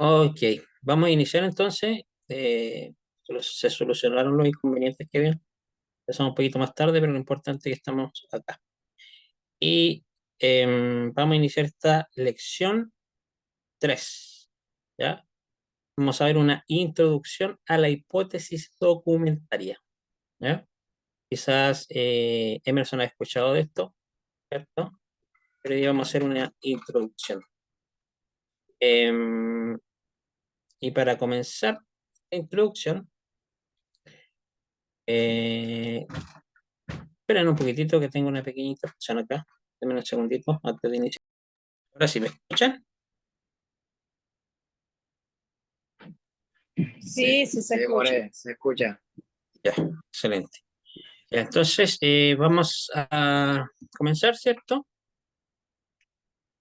Ok, vamos a iniciar entonces. Se solucionaron los inconvenientes que había. Empezamos un poquito más tarde, pero lo importante es que estamos acá. Y vamos a iniciar esta lección 3. ¿Ya? Vamos a ver una introducción a la hipótesis documentaria. ¿Ya? Quizás Emerson ha escuchado de esto, ¿cierto? Pero hoy vamos a hacer una introducción. Em, y para comenzar la introducción, eh, esperen un poquitito que tengo una pequeña interrupción acá. Denme un segundito antes de iniciar. Ahora sí, ¿me escuchan? Sí, sí se escucha. More, se escucha. Ya, excelente. Ya, entonces, vamos a comenzar, ¿cierto?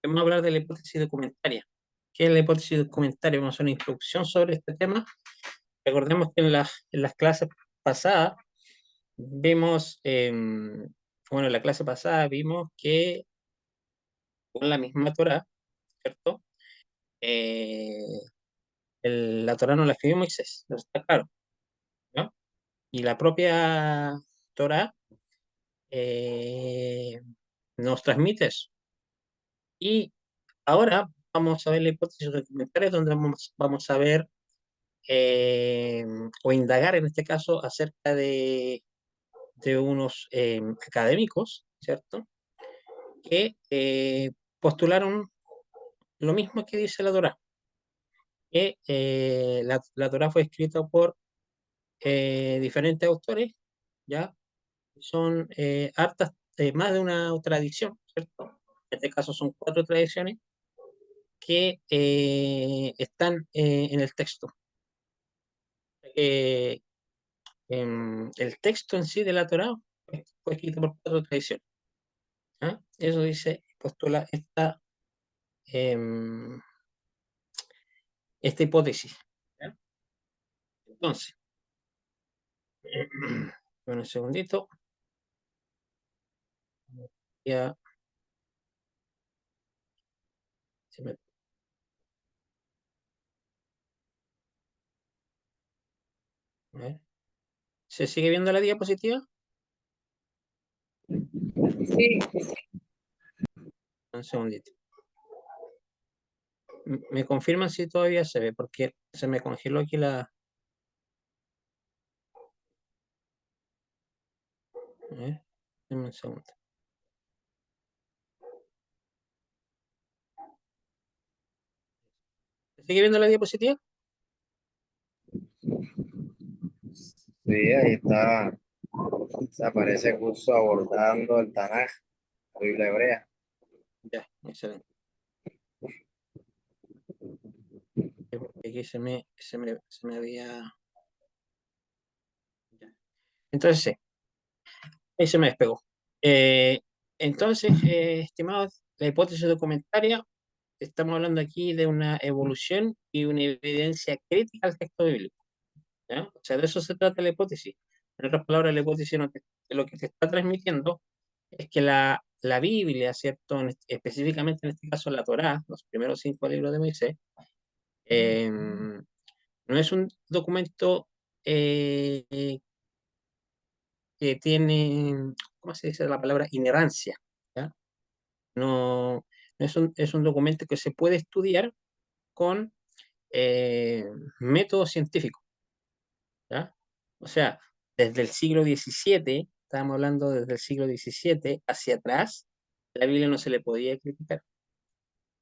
Vamos a hablar de la hipótesis documentaria. ¿Qué es la hipótesis documentaria? Vamos a hacer una introducción sobre este tema. Recordemos que en las clases pasadas vimos, bueno, en la clase pasada vimos que con la misma Torá, ¿cierto? Eh, la Torá no la escribió Moisés, eso está claro, ¿no? Y la propia Torá eh, nos transmite eso. Y ahora vamos a ver la hipótesis documentaria, donde vamos a ver o indagar en este caso acerca de unos académicos, ¿cierto? Que postularon lo mismo que dice la Torá, que la Torá fue escrita por diferentes autores, ¿ya? Son hartas, más de una tradición, ¿cierto? En este caso son cuatro tradiciones que están en el texto. Eh, el texto en sí de la Torá fue escrito por cuatro tradiciones. ¿Ah? Eso dice, postula em, esta hipótesis. ¿Ya? Entonces, bueno, un segundito. Ya, se me- a ver. ¿Se sigue viendo la diapositiva? Sí, Un segundito. ¿Me confirman si todavía se ve? Porque se me congeló aquí la... A ver, denme un segundo. ¿Se sigue viendo la diapositiva? sí, ahí está. Se aparece justo abordando el Tanaj, la Biblia hebrea. Ya, excelente. Porque aquí se me había... ya. Entonces, sí, ahí se me despegó. Eh, entonces, estimados, la hipótesis documentaria, estamos hablando aquí de una evolución y una evidencia crítica al texto bíblico. ¿Ya? O sea, de eso se trata la hipótesis. En otras palabras, la hipótesis lo que te está transmitiendo es que la Biblia, ¿cierto? Específicamente en este caso la Torá, los primeros 5 libros de Moisés, no es un documento eh, que tiene, ¿cómo se dice la palabra? Inerrancia. ¿Ya? No, no es un documento que se puede estudiar con métodos científicos. ¿Ya? O sea, desde el siglo XVII, estábamos hablando desde el siglo XVII hacia atrás, la Biblia no se le podía criticar.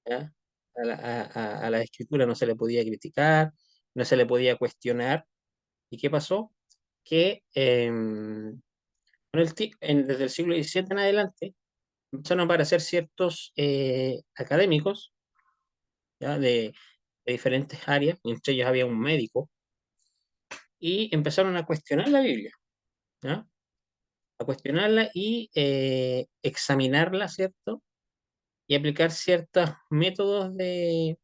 ¿Ya? A la escritura no se le podía criticar, no se le podía cuestionar. ¿Y qué pasó? Que desde el siglo XVII en adelante empezaron a aparecer ciertos académicos, ¿ya? De diferentes áreas, y entre ellos había un médico, y empezaron a cuestionar la Biblia, ¿ya? A cuestionarla y examinarla, ¿cierto? Y aplicar ciertos métodos de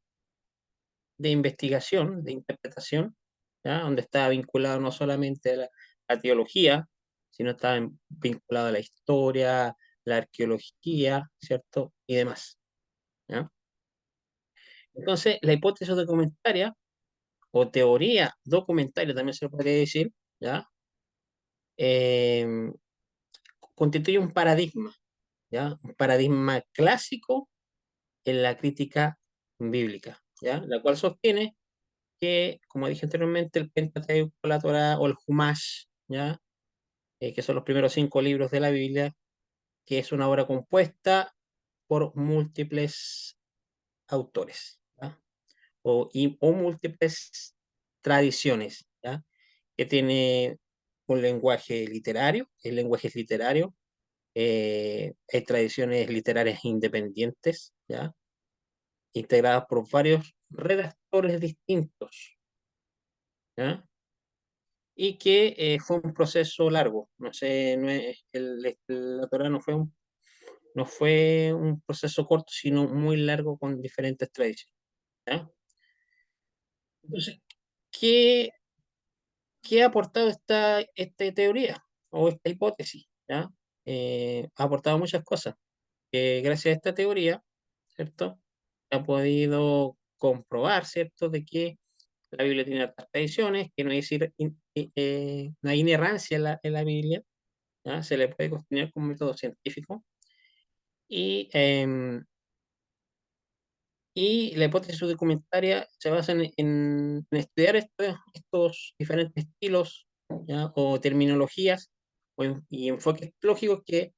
investigación, de interpretación, ¿ya? Donde estaba vinculado no solamente a la teología, sino estaba vinculado a la historia, la arqueología, ¿cierto? Y demás, ¿ya? Entonces, la hipótesis documentaria o teoría documentaria, también se lo podría decir, ¿ya? Eh, constituye un paradigma, ¿ya? Un paradigma clásico en la crítica bíblica, ¿ya? La cual sostiene que, como dije anteriormente, el Pentateuco, la Torá o el Humash, ¿ya? Que son los primeros 5 libros de la Biblia, que es una obra compuesta por múltiples autores, ¿ya? O múltiples tradiciones, ¿ya? Que tiene un lenguaje literario, el lenguaje es literario, hay tradiciones literarias independientes, ¿ya? Integradas por varios redactores distintos, ¿ya? Y que fue un proceso largo. No sé, no es, la Torá no fue un proceso corto, sino muy largo con diferentes tradiciones, ¿ya? Entonces, ¿qué, qué ha aportado esta teoría o esta hipótesis? ¿Ya? Ha aportado muchas cosas. Que gracias a esta teoría, ¿cierto? Se ha podido comprobar, ¿cierto?, de que la Biblia tiene otras tradiciones, que no hay, no hay inerrancia en la Biblia, ¿ya? Se le puede cuestionar con método científico. Y, y la hipótesis documentaria se basa en estudiar estos diferentes estilos, ¿ya? O terminologías y enfoques lógicos que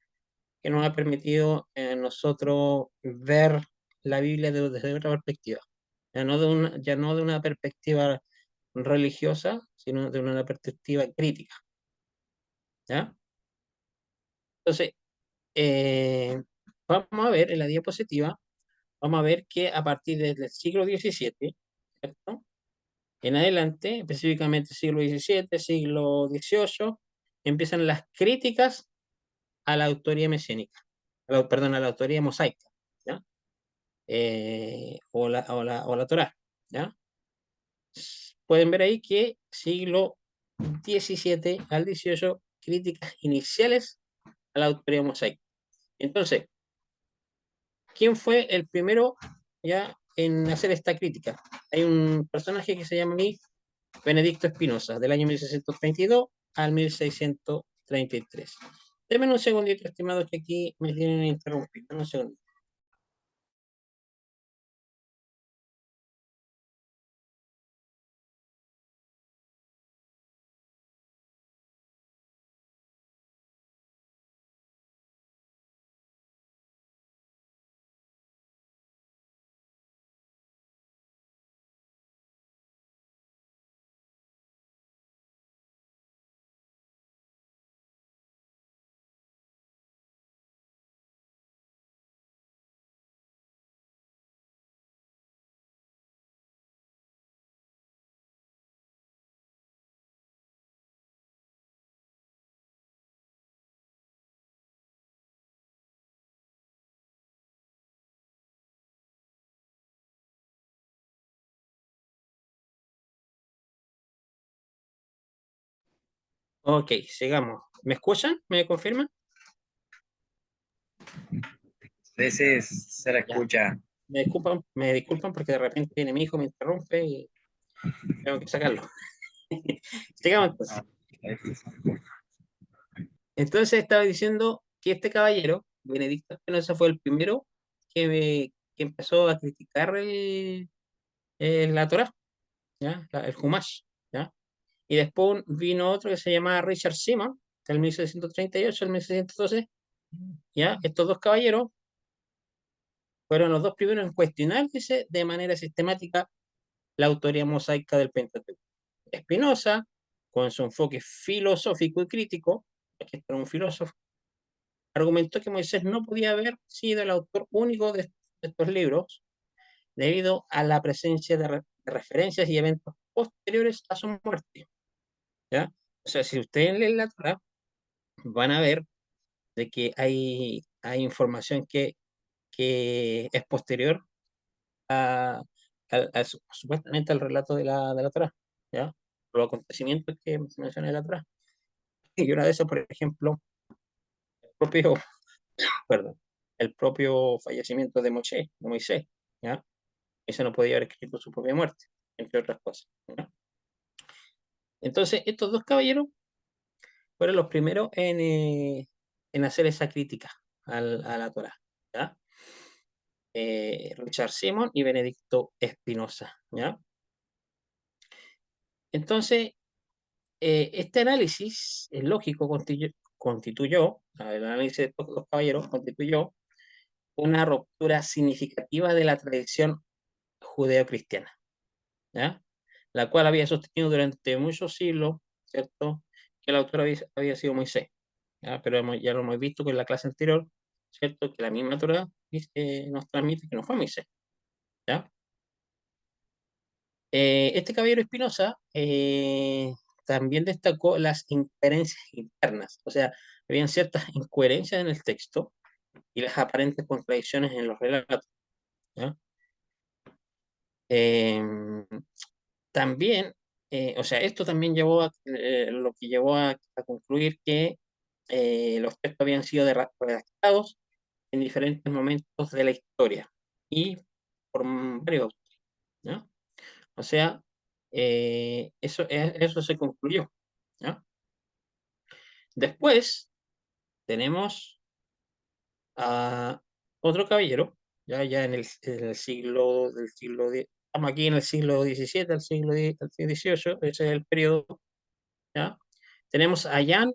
nos ha permitido nosotros ver la Biblia desde otra perspectiva. Ya no de una perspectiva religiosa, sino de una perspectiva crítica, ¿ya? Entonces, eh, vamos a ver en la diapositiva, vamos a ver que a partir del siglo XVII, ¿cierto? En adelante, específicamente siglo XVII, siglo XVIII, empiezan las críticas a la autoría mesiánica, perdón, a la autoría mosaica, ¿ya? O la Torá, ¿ya? Pueden ver ahí que siglo XVII al XVIII, críticas iniciales a la autoría mosaica. Entonces, ¿quién fue el primero ya en hacer esta crítica? Hay un personaje que se llama Benedicto Espinosa, del año 1632 al 1633. Denme un segundito, estimados, que aquí me tienen interrumpido. Un segundo. Ok, sigamos. ¿Me escuchan? ¿Me confirman? Sí, sí, se le Ya. escucha. Me disculpan porque de repente viene mi hijo, me interrumpe y tengo que sacarlo. Sigamos entonces. Ah, Entonces estaba diciendo que este caballero, Benedicto Espinosa, fue el primero que empezó a criticar la Torá, ¿ya? El Humash, ¿ya? Y después vino otro que se llamaba Richard Simon, del 1638 al 1612, ¿ya? Estos dos caballeros fueron los dos primeros en cuestionar, dice, de manera sistemática la autoría mosaica del Pentateuco. Spinoza, con su enfoque filosófico y crítico, que era un filósofo, argumentó que Moisés no podía haber sido el autor único de estos libros debido a la presencia de referencias y eventos posteriores a su muerte, ¿ya? O sea, si ustedes leen la Torah, van a ver de que hay información que es posterior supuestamente al relato de la Torah, ¿ya? Los acontecimientos que menciona la Torah. Y una de esas, por ejemplo, el propio, perdón, el propio fallecimiento de Moisés, ¿ya? Ese no podía haber escrito su propia muerte, entre otras cosas, ¿ya? Entonces, estos dos caballeros fueron los primeros en hacer esa crítica a la Torá, ¿ya? Richard Simon y Benedicto Espinosa, ¿ya? Entonces, este análisis lógico constituyó, el análisis de estos dos caballeros constituyó una ruptura significativa de la tradición judeocristiana, ¿ya? La cual había sostenido durante muchos siglos, ¿cierto?, que el autor había sido Moisés, ¿ya? Pero ya lo hemos visto con la clase anterior, ¿cierto?, que la misma Torá nos transmite que no fue Moisés, ¿ya? Este caballero Espinosa también destacó las incoherencias internas, o sea, habían ciertas incoherencias en el texto y las aparentes contradicciones en los relatos, ¿ya? Em, También, o sea, esto también llevó lo que llevó a concluir que los textos habían sido redactados en diferentes momentos de la historia y por varios autores, ¿no? O sea, eso se concluyó, ¿no? Después tenemos a otro caballero, ya en el siglo estamos aquí en el siglo XVII, al siglo XVIII, ese es el periodo, ¿ya? Tenemos a Jan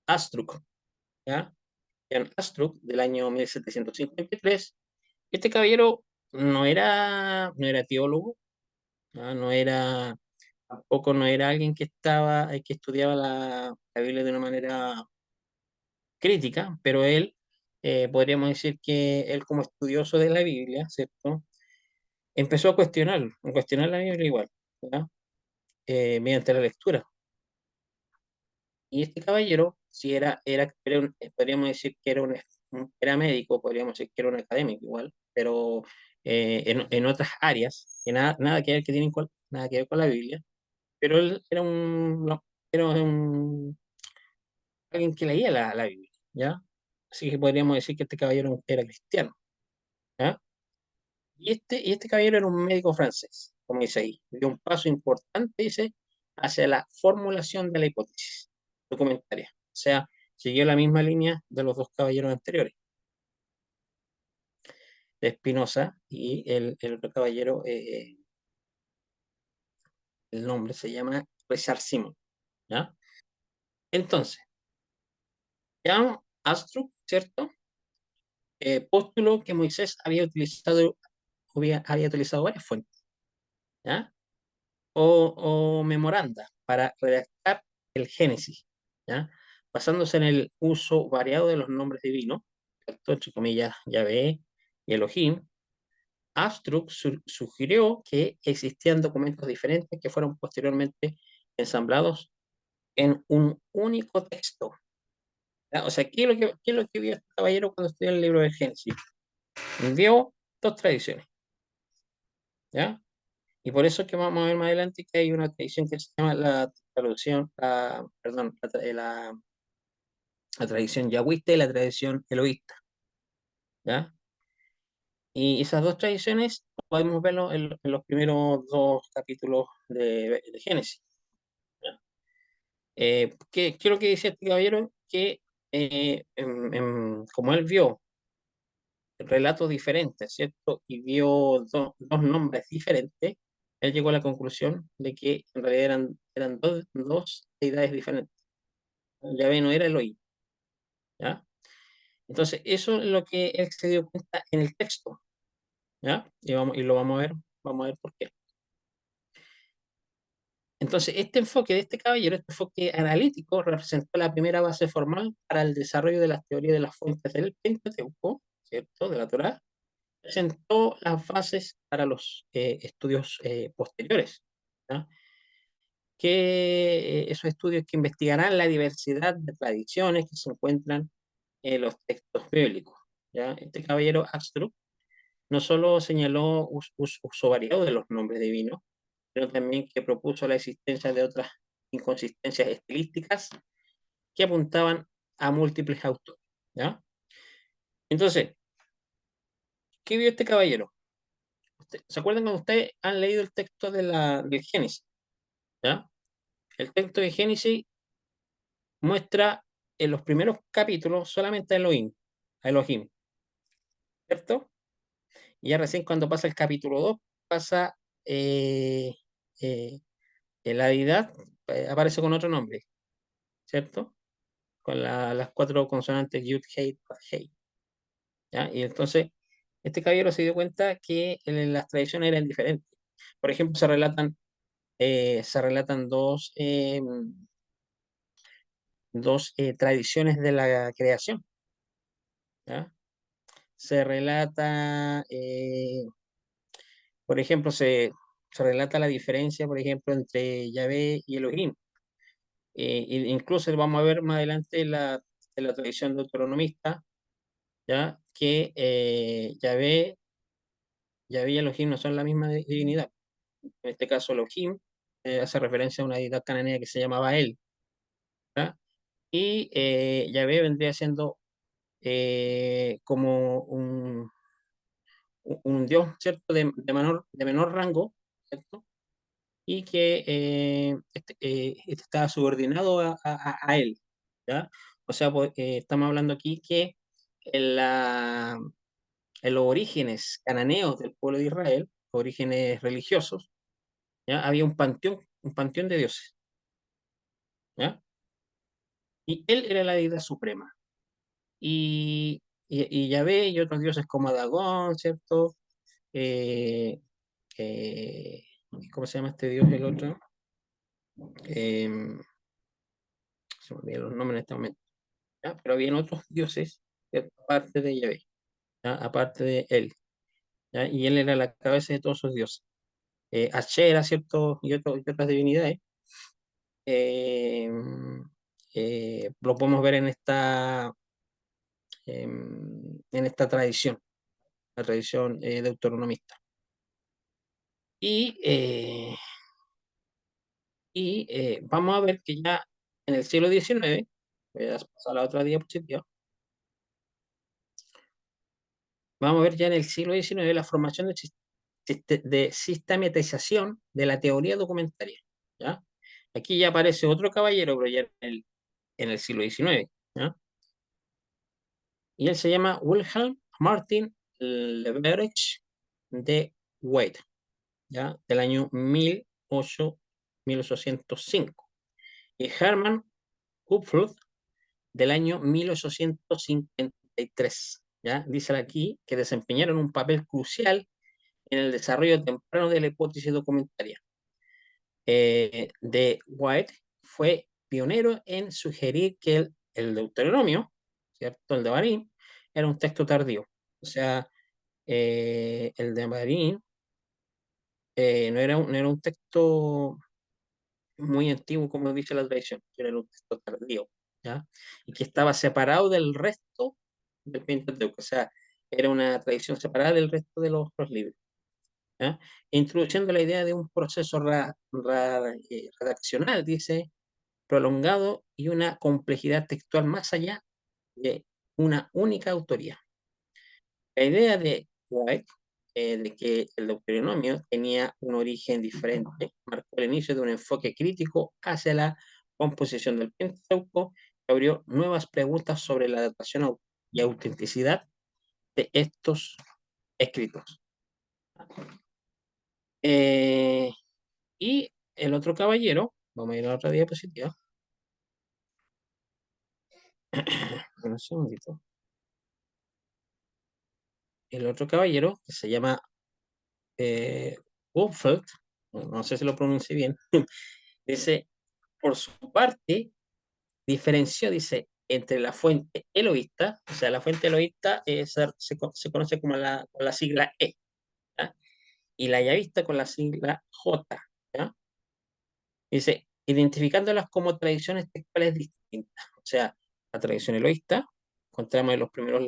Astruc, ¿ya? Jan Astruc, del año 1753. Este caballero no era teólogo, ¿ya? Tampoco no era alguien que estudiaba la Biblia de una manera crítica, pero él, podríamos decir que él como estudioso de la Biblia, ¿cierto? Empezó a cuestionar la Biblia igual, ¿ya? Mediante la lectura. Y este caballero, si podríamos decir que era médico, podríamos decir que era un académico igual, pero en otras áreas, que nada que ver nada que ver con la Biblia, pero él era no, era alguien que leía la Biblia, ¿ya? Así que podríamos decir que este caballero era cristiano, ¿ya? Y este caballero era un médico francés, como dice ahí, dio un paso importante, dice, hacia la formulación de la hipótesis documentaria. O sea, siguió la misma línea de los dos caballeros anteriores, de Spinoza y el otro caballero, el nombre se llama Richard Simon, ¿ya? Entonces, Jan Astrup, ¿cierto? Postuló que Moisés había utilizado varias fuentes, ¿ya? O memoranda para redactar el Génesis, ¿ya? Basándose en el uso variado de los nombres divinos, ¿cierto? Entre comillas, Yahvé y Elohim. Astruc sugirió que existían documentos diferentes que fueron posteriormente ensamblados en un único texto, ¿ya? O sea, qué es lo que vio este caballero cuando estudió el libro del Génesis? Vio dos tradiciones, ¿ya? Y por eso que vamos a ver más adelante que hay una tradición que se llama perdón, la tradición yahwista y la tradición eloísta, ¿ya? Y esas dos tradiciones podemos verlo en los primeros dos capítulos de Génesis, ¿ya? ¿Qué es lo que dice este caballero? Que como él vio relatos diferentes, ¿cierto? Y vio dos nombres diferentes, él llegó a la conclusión de que en realidad eran dos deidades diferentes. Yahvé no era Elohim, ¿ya? Entonces, eso es lo que él se dio cuenta en el texto, ¿ya? Y lo vamos a ver por qué. Entonces, este enfoque de este caballero, este enfoque analítico, representó la primera base formal para el desarrollo de las teorías de las fuentes del Pentateuco, ¿cierto? De la Torá, presentó las bases para los estudios posteriores, ¿ya? Esos estudios que investigarán la diversidad de tradiciones que se encuentran en los textos bíblicos, ¿ya? Este caballero Astrup no solo señaló uso variado de los nombres divinos, sino también que propuso la existencia de otras inconsistencias estilísticas que apuntaban a múltiples autores, ¿ya? Entonces, ¿qué vio este caballero? ¿Se acuerdan cuando ustedes han leído el texto del Génesis? ¿Ya? El texto de Génesis muestra en los primeros capítulos solamente a Elohim, ¿cierto? Y ya recién cuando pasa el capítulo 2 pasa eh, eh, la deidad, aparece con otro nombre, ¿cierto? Con las cuatro consonantes Yud, Hei, Vav, Hei, ¿ya? Y entonces, este caballero se dio cuenta que las tradiciones eran diferentes. Por ejemplo, se relatan dos tradiciones de la creación, ¿ya? Se relata, por ejemplo, se relata la diferencia, por ejemplo, entre Yahvé y Elohim. Incluso vamos a ver más adelante en la tradición deuteronomista, ¿ya? Que Yahvé y Elohim no son la misma divinidad. En este caso, Elohim hace referencia a una deidad cananea que se llamaba El, ¿ya? Y Yahvé vendría siendo como un dios, ¿cierto? De menor rango, ¿cierto? Y que este estaba subordinado a él, ¿ya? O sea, pues, estamos hablando aquí que en, la, en los orígenes cananeos del pueblo de Israel, orígenes religiosos, ¿ya? Había un panteón de dioses, ¿ya? Y él era la deidad suprema. Y Yahvé y otros dioses como Dagón, ¿cierto? Eh, eh, ¿Cómo se llama este dios, el otro? Em, Se me olvidan los nombres en este momento, ¿ya? Pero habían otros dioses, ¿cierto? Aparte de Yahvé, ¿ya? Aparte de él, ¿ya? Y él era la cabeza de todos esos dioses. Asherah, ¿cierto? Y otras divinidades. em, lo podemos ver en esta tradición, la tradición deuteronomista. Y, vamos a ver que ya en el siglo XIX, voy a pasar a la otra diapositiva, vamos a ver ya en el siglo XIX la formación de sistematización de la teoría documentaria, ¿ya? Aquí ya aparece otro caballero, pero ya en el siglo XIX, ¿ya? Y él se llama Wilhelm Martin Leverage de Waid, ¿ya? Del año 1805. Y Hermann Hupfeld del año 1853, ¿ya? Dice aquí que desempeñaron un papel crucial en el desarrollo temprano de la hipótesis documentaria. De White fue pionero en sugerir que el Deuteronomio, ¿cierto? El de Barín, era un texto tardío. O sea, el de Barín no era un texto muy antiguo, como dice la tradición, era un texto tardío, ¿ya? Y que estaba separado del resto del Pentateuco. O sea, era una tradición separada del resto de los libros, ¿ya? Introduciendo la idea de un proceso redaccional, dice, prolongado y una complejidad textual más allá de una única autoría. La idea de White, de que el deuteronomio tenía un origen diferente, marcó el inicio de un enfoque crítico hacia la composición del Pentateuco, que abrió nuevas preguntas sobre la datación y autenticidad de estos escritos. Eh, y el otro caballero, vamos a ir a otra diapositiva, un segundito. El otro caballero, que se llama Wolfelt, no sé si lo pronuncié bien, dice, por su parte, diferenció, dice, entre la fuente eloísta, o sea, la fuente eloísta se conoce como con la sigla E, ¿ya? Y la yavista con la sigla J, ¿ya? Dice, identificándolas como tradiciones textuales distintas. O sea, la tradición eloísta, encontramos en los primeros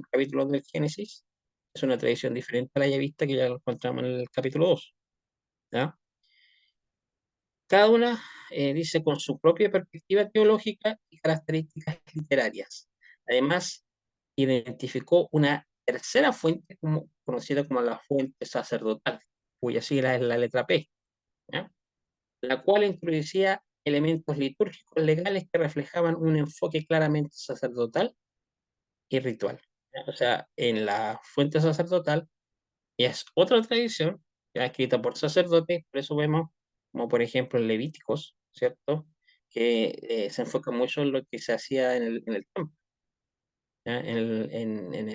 capítulos del Génesis, es una tradición diferente a la yavista que ya lo encontramos en el capítulo 2, ¿ya? Cada una, dice, con su propia perspectiva teológica y características literarias. Además, identificó una tercera fuente como conocida como la fuente sacerdotal, cuya sigla es la letra P, ¿ya? La cual introducía elementos litúrgicos legales que reflejaban un enfoque claramente sacerdotal y ritual, ¿ya? O sea, en la fuente sacerdotal es otra tradición ya escrita por sacerdotes, por eso vemos como por ejemplo en Levíticos, ¿cierto? Que se enfoca mucho en lo que se hacía en el templo, ¿ya? En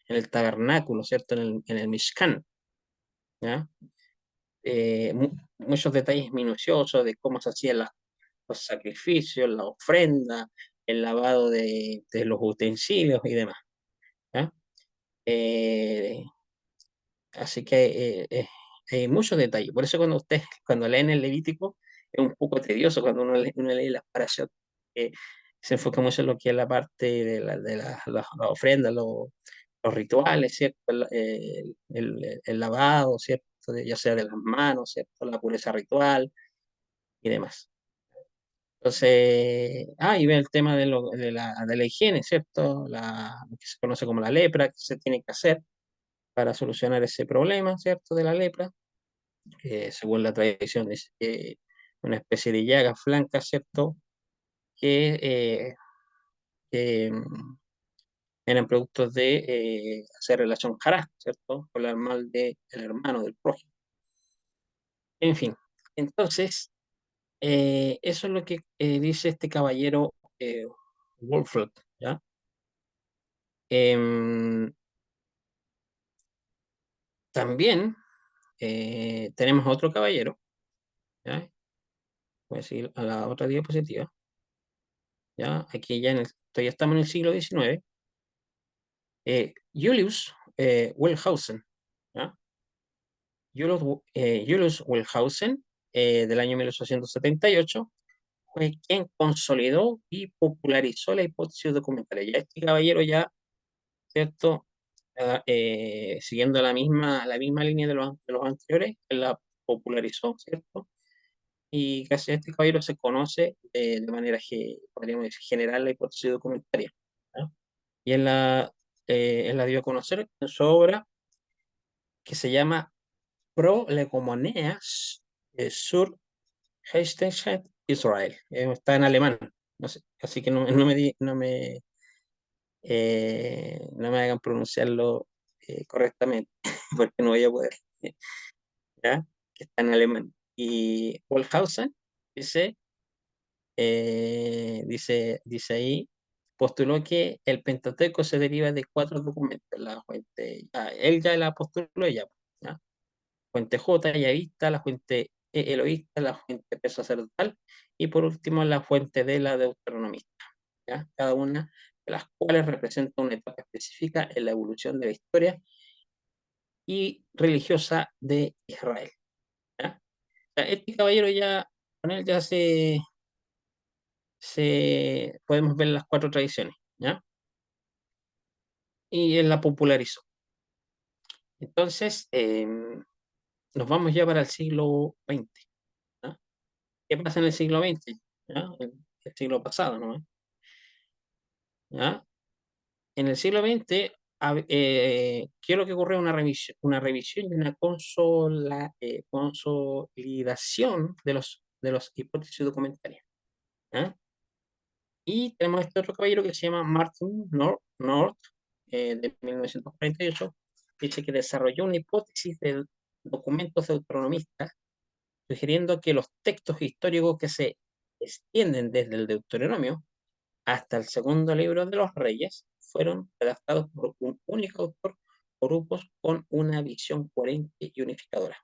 el tabernáculo, ¿cierto? En el Mishkan, ¿ya? Muchos detalles minuciosos de cómo se hacían los sacrificios, la ofrenda, el lavado de los utensilios y demás, ¿ya? Eh, Así que hay muchos detalles. Por eso cuando ustedes, cuando leen el Levítico, es un poco tedioso cuando uno lee las parashot, que se enfoca mucho en lo que es la parte la ofrenda, los rituales, ¿cierto? El lavado, ¿cierto? Ya sea de las manos, ¿cierto? La pureza ritual y demás. Entonces, y ve el tema de la higiene, ¿cierto? Lo que se conoce como la lepra, que se tiene que hacer para solucionar ese problema, ¿cierto? De la lepra, que según la tradición es una especie de llaga blanca, ¿cierto? Que, que, eran productos de hacer relación hará, ¿cierto? Hablar mal del hermano, del prójimo. En fin, entonces, eso es lo que dice este caballero Wolfert, ¿ya? Em, También tenemos otro caballero, ¿ya? Voy a seguir a la otra diapositiva, ¿ya? Aquí ya todavía estamos en el siglo XIX. Julius Wellhausen, ¿ya? Julius Wellhausen, del año 1878, fue quien consolidó y popularizó la hipótesis documental. Ya este caballero ya, ¿cierto? Siguiendo la misma línea de los anteriores, él la popularizó, ¿cierto? Y casi este caballero se conoce de manera que podríamos decir, general la hipótesis documentaria, ¿ya? Y él la dio a conocer en su obra que se llama Prolegomena sur Heiligkeit Israel. Está en alemán, no sé, así que no me hagan pronunciarlo correctamente, porque no voy a poder, ¿ya? Que está en alemán. Y Wellhausen dice, dice ahí, postuló que el Pentateuco se deriva de cuatro documentos. La fuente, él ya la postuló ya, ¿ya? Fuente J, yavista, la fuente eloísta, la fuente P sacerdotal y por último la fuente de la deuteronomista, ¿ya? Cada una de las cuales representa una etapa específica en la evolución de la historia y religiosa de Israel, ¿ya? O sea, este caballero ya, con él ya podemos ver las cuatro tradiciones, ¿ya? Y él la popularizó. Entonces, nos vamos ya para el siglo XX, ¿ya? ¿Qué pasa en el siglo XX? ¿Ya? El siglo pasado, ¿no? ¿Ya? En el siglo XX, ¿qué es lo que ocurrió? Una revisión y una consolidación de los hipótesis documentarias, ¿ya? Y tenemos este otro caballero que se llama Martin North, de 1948, que dice que desarrolló una hipótesis de documentos deuteronomistas, sugiriendo que los textos históricos que se extienden desde el Deuteronomio hasta el segundo libro de los Reyes fueron redactados por un único autor o grupos con una visión coherente y unificadora,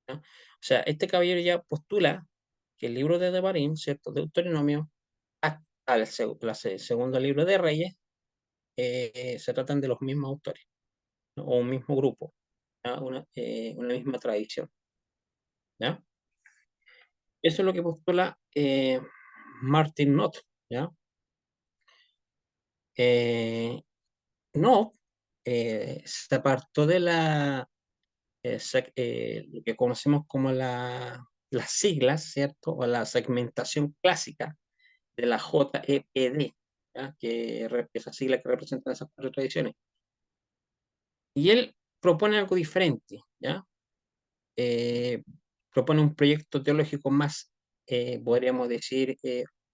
¿no? O sea, este caballero ya postula que el libro de Devarim, ¿cierto? Deuteronomio, hasta el segundo libro de Reyes, se tratan de los mismos autores, ¿no? O un mismo grupo, ¿ya? Una misma tradición, ¿ya? Eso es lo que postula Martin Knott, ¿ya? Eh, no, se apartó de lo que conocemos como las siglas, ¿cierto? O la segmentación clásica de la JEPD, ¿ya? Esa sigla que representa esas cuatro tradiciones. Y él propone algo diferente, ¿ya? Eh, Propone un proyecto teológico más, podríamos decir,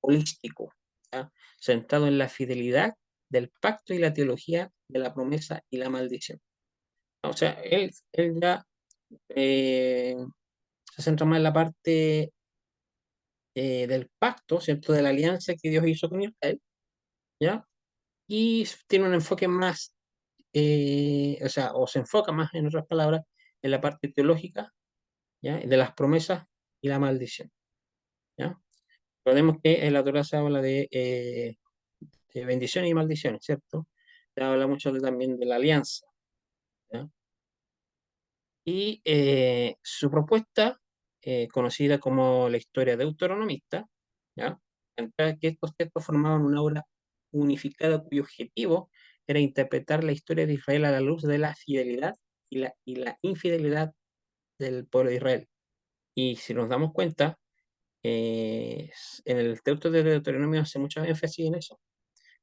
holístico, ¿ya? Centrado en la fidelidad del pacto y la teología de la promesa y la maldición. O sea, él ya eh, se centra más en la parte del pacto, ¿cierto? De la alianza que Dios hizo con Israel, ¿ya? Y tiene un enfoque más, o sea, o se enfoca más, en otras palabras, en la parte teológica, ¿ya? De las promesas y la maldición, ¿ya? Recordemos que en la Torá se habla de bendiciones y maldiciones, ¿cierto? Se habla mucho también de la alianza, ¿ya? Y su propuesta, conocida como la historia deuteronomista, ¿ya? Plantea que estos textos formaban una obra unificada cuyo objetivo era interpretar la historia de Israel a la luz de la fidelidad y la infidelidad del pueblo de Israel. Y si nos damos cuenta, en el texto de Deuteronomio hace mucho énfasis en eso.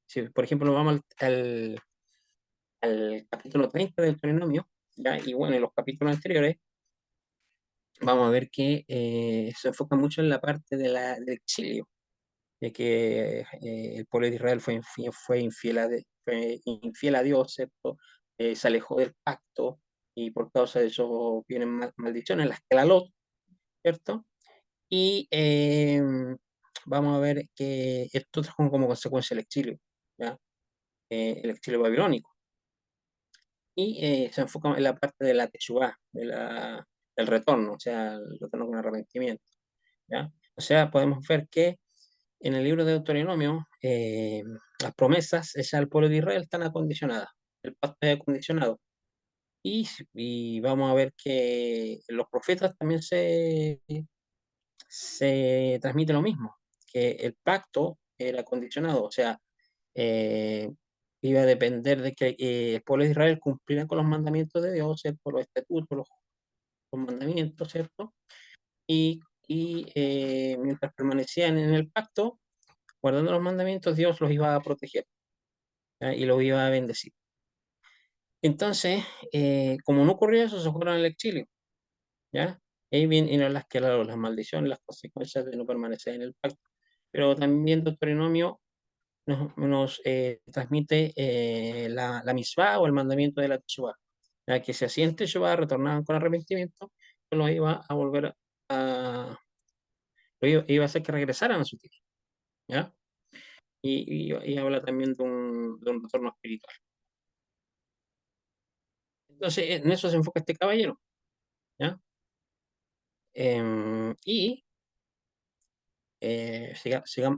Si, por ejemplo, vamos al capítulo 30 del Deuteronomio, ¿ya? Y bueno, en los capítulos anteriores, vamos a ver que se enfoca mucho en la parte del exilio, de que el pueblo de Israel fue infiel a Dios, ¿cierto? Se alejó del pacto y por causa de eso vienen maldiciones, las Kelalot, ¿cierto? Y vamos a ver que esto trajo como consecuencia el exilio, ¿ya? El exilio babilónico. Y se enfoca en la parte de la Teshuvá, del retorno, o sea, el retorno con arrepentimiento, ¿ya? O sea, podemos ver que en el libro de Deuteronomio, las promesas hechas al pueblo de Israel están acondicionadas, el pacto es acondicionado. Y vamos a ver que en los profetas también se transmite lo mismo, que el pacto era condicionado, o sea, eh, iba a depender de que el pueblo de Israel cumpliera con los mandamientos de Dios, ¿cierto? Los estatutos, los mandamientos, ¿cierto? Y mientras permanecían en el pacto, guardando los mandamientos, Dios los iba a proteger, ¿ya? Y los iba a bendecir. Entonces, como no ocurrió eso, se fueron al exilio, ¿ya? Ahí vienen las maldiciones, las consecuencias de no permanecer en el pacto. Pero también Deuteronomio nos transmite la misvá o el mandamiento de la Teshuvá, ya que si hacían Teshuvá, retornaban con arrepentimiento, lo iba a volver a, iba a hacer que regresaran a su tierra, ¿ya? Y habla también de un retorno espiritual. Entonces, en eso se enfoca este caballero, ¿ya? Y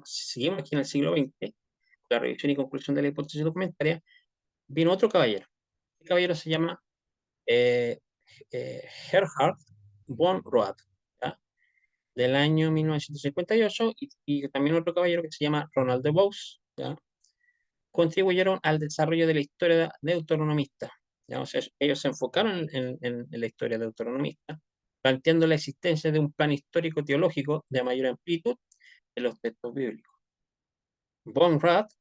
seguimos aquí en el siglo XX, la revisión y conclusión de la hipótesis documentaria, vino otro caballero. Este caballero se llama eh, Gerhard von Roth, ¿ya? Del año 1958, y también otro caballero que se llama Ronald de Vos, ¿ya? Contribuyeron al desarrollo de la historia deuteronomista, ¿ya? O sea, ellos se enfocaron en la historia deuteronomista, planteando la existencia de un plan histórico teológico de mayor amplitud en los textos bíblicos. Von Rath,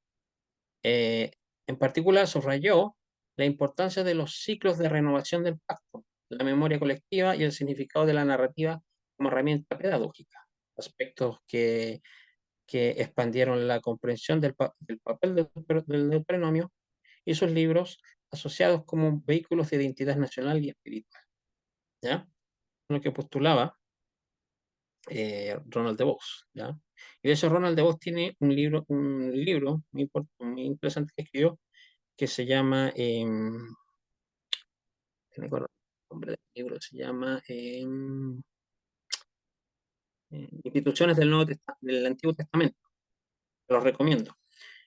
eh, en particular, subrayó la importancia de los ciclos de renovación del pacto, la memoria colectiva y el significado de la narrativa como herramienta pedagógica, aspectos que expandieron la comprensión del papel del deuteronomio y sus libros asociados como vehículos de identidad nacional y espiritual, ¿ya? Lo que postulaba Ronald de Vos, ¿ya? Y de hecho Ronald de Vos tiene un libro muy interesante que escribió que se llama, no me acuerdo el nombre del libro, se llama Instituciones del Antiguo Testamento. Te lo recomiendo.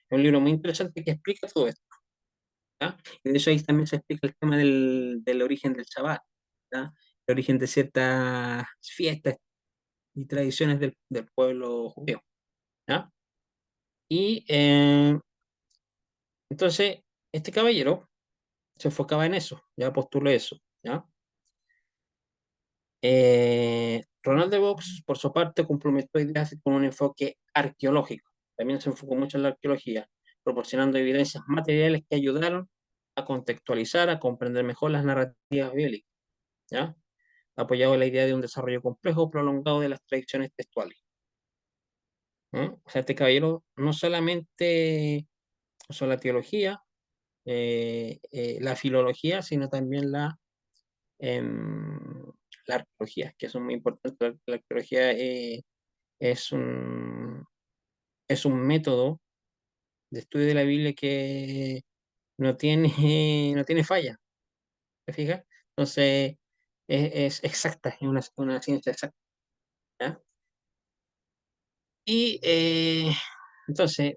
Es un libro muy interesante que explica todo esto, ¿ya? Y de hecho ahí también se explica el tema del origen del Shabbat, ¿ya? El origen de ciertas fiestas y tradiciones del pueblo judío, ¿ya? Y entonces, este caballero se enfocaba en eso, ya postuló eso, ¿ya? Ronald de Vox, por su parte, complementó ideas con un enfoque arqueológico. También se enfocó mucho en la arqueología, proporcionando evidencias materiales que ayudaron a contextualizar, a comprender mejor las narrativas bíblicas, ¿ya? Apoyado en la idea de un desarrollo complejo prolongado de las tradiciones textuales. ¿No? O sea, este caballero no solamente usó la teología, la filología, sino también em, la arqueología, que eso es muy importante. La arqueología es es un método de estudio de la Biblia que no tiene, no tiene falla, ¿te fijas? Entonces, es exacta, es una ciencia exacta, ¿ya? Y entonces,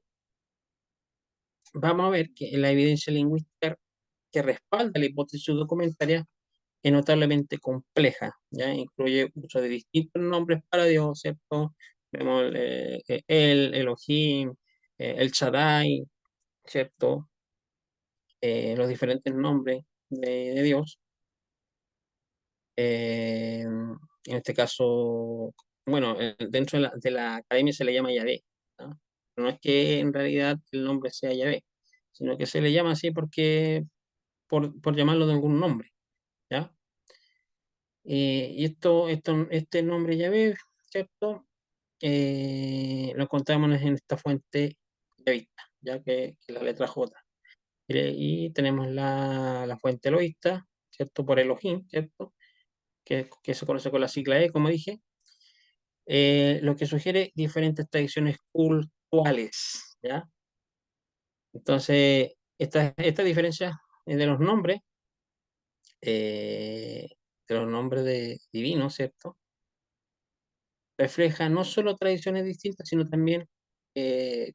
vamos a ver que la evidencia lingüística que respalda la hipótesis documentaria es notablemente compleja, ¿ya? Incluye uso de distintos nombres para Dios, ¿cierto? Vemos el Elohim, el Shaddai, ¿cierto? Los diferentes nombres de Dios. En este caso, bueno, dentro de la academia se le llama Yahvé, ¿no? No es que en realidad el nombre sea Yahvé, sino que se le llama así por llamarlo de algún nombre, ¿ya? Y este nombre Yahvé, ¿cierto? Lo encontramos en esta fuente yavista, ya que es la letra J. Y tenemos la fuente eloísta, ¿cierto? Por Elohim, ¿cierto? Que se conoce con la sigla E, como dije, lo que sugiere diferentes tradiciones cultuales, ¿ya? Entonces, esta diferencia eh, de los nombres divinos, ¿cierto? Refleja no solo tradiciones distintas, sino también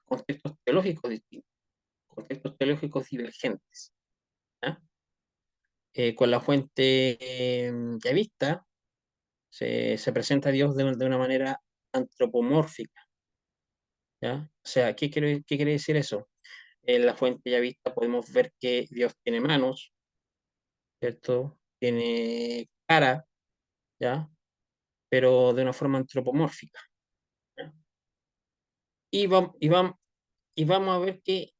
contextos teológicos distintos, contextos teológicos divergentes, ¿ya? Con la fuente yavista se presenta a Dios de una manera antropomórfica, ¿ya? O sea, qué quiere decir eso? En la fuente ya vista podemos ver que Dios tiene manos, ¿cierto? Tiene cara, ¿ya? Pero de una forma antropomórfica, ¿ya? Y vamos, y vamos, y vamos a ver que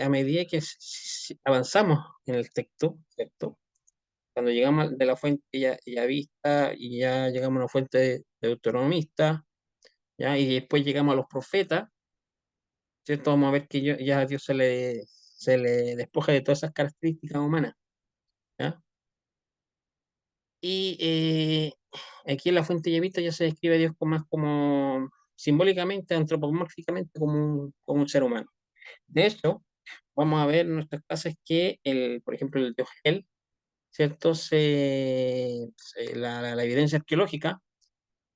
a medida que avanzamos en el texto, ¿cierto? Cuando llegamos de la fuente ya vista y ya llegamos a una fuente deuteronomista, ¿ya? Y después llegamos a los profetas, ¿cierto? Vamos a ver que ya a Dios se le despoja de todas esas características humanas, ¿ya? Y aquí en la fuente Yavista ya se describe a Dios más como simbólicamente, antropomórficamente, como un ser humano. De hecho, vamos a ver en nuestras clases que, por ejemplo, el dios Hel, ¿cierto? La evidencia arqueológica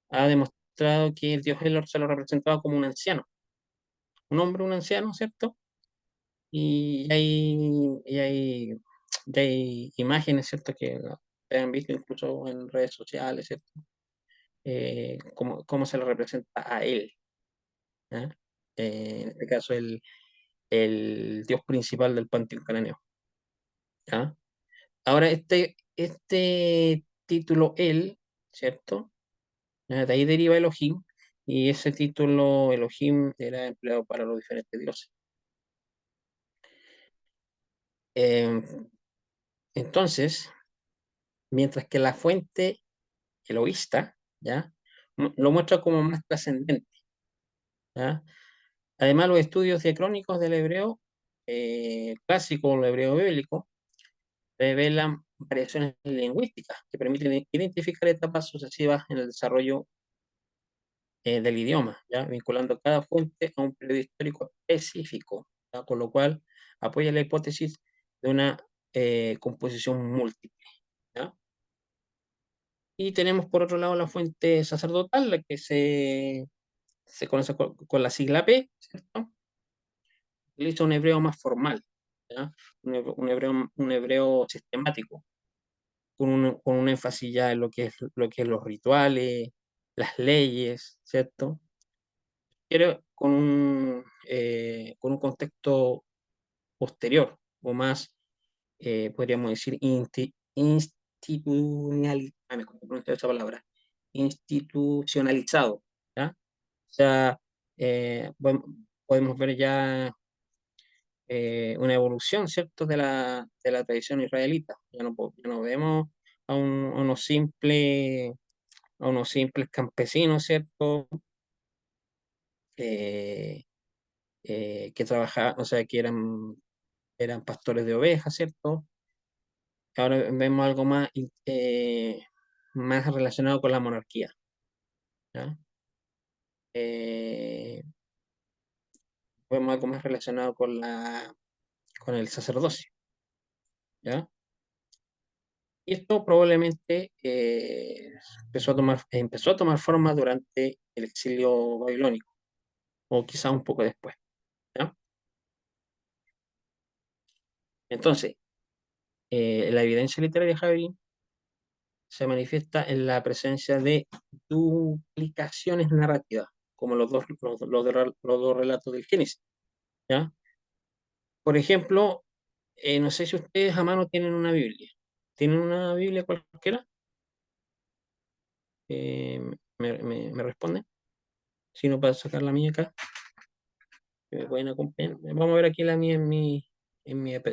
ha demostrado que el dios Hel se lo representaba como un anciano, un hombre, un anciano, ¿cierto? Y ya hay imágenes, ¿cierto? Que se han visto incluso en redes sociales, ¿cierto? Cómo se lo representa a él, ¿ya? En este caso, el dios principal del panteón cananeo, ¿ya? Ahora, este título, él, ¿cierto? ¿Ya? De ahí deriva Elohim, y ese título, Elohim, era empleado para los diferentes dioses. Eh, entonces, mientras que la fuente eloísta, ¿ya? Lo muestra como más trascendente, ¿ya? Además, los estudios diacrónicos del hebreo clásico, el hebreo bíblico, revelan variaciones lingüísticas que permiten identificar etapas sucesivas en el desarrollo del idioma, ¿ya? Vinculando cada fuente a un periodo histórico específico, ¿ya? Con lo cual apoya la hipótesis de una composición múltiple, ¿ya? Y tenemos por otro lado la fuente sacerdotal, la que se conoce con la sigla P, ¿cierto? Utiliza un hebreo más formal, ¿ya? Un hebreo sistemático, con un énfasis ya en lo que es los rituales, las leyes, ¿cierto? Pero con un contexto posterior, o más, podríamos decir, me cuesta pronunciar esa palabra, institucionalizado, ¿ya? O sea, podemos ver ya una evolución, ¿cierto?, de la tradición israelita. Ya no vemos a a unos simples campesinos, ¿cierto?, Eh, que trabajaban, o sea, que eran pastores de ovejas, ¿cierto? Ahora vemos algo más, más relacionado con la monarquía, ¿ya? Eh, Vemos algo más relacionado con con el sacerdocio, ¿ya? Y esto probablemente empezó a tomar forma durante el exilio babilónico, o quizá un poco después, ¿ya? Entonces, la evidencia literaria, Javi, se manifiesta en la presencia de duplicaciones narrativas, como los dos relatos del Génesis, ¿ya? Por ejemplo, no sé si ustedes a mano tienen una Biblia. ¿Tienen una Biblia cualquiera? Eh, me responden. Si no, para sacar la mía acá, que me pueden acompañar. Vamos a ver aquí la mía en en mi app.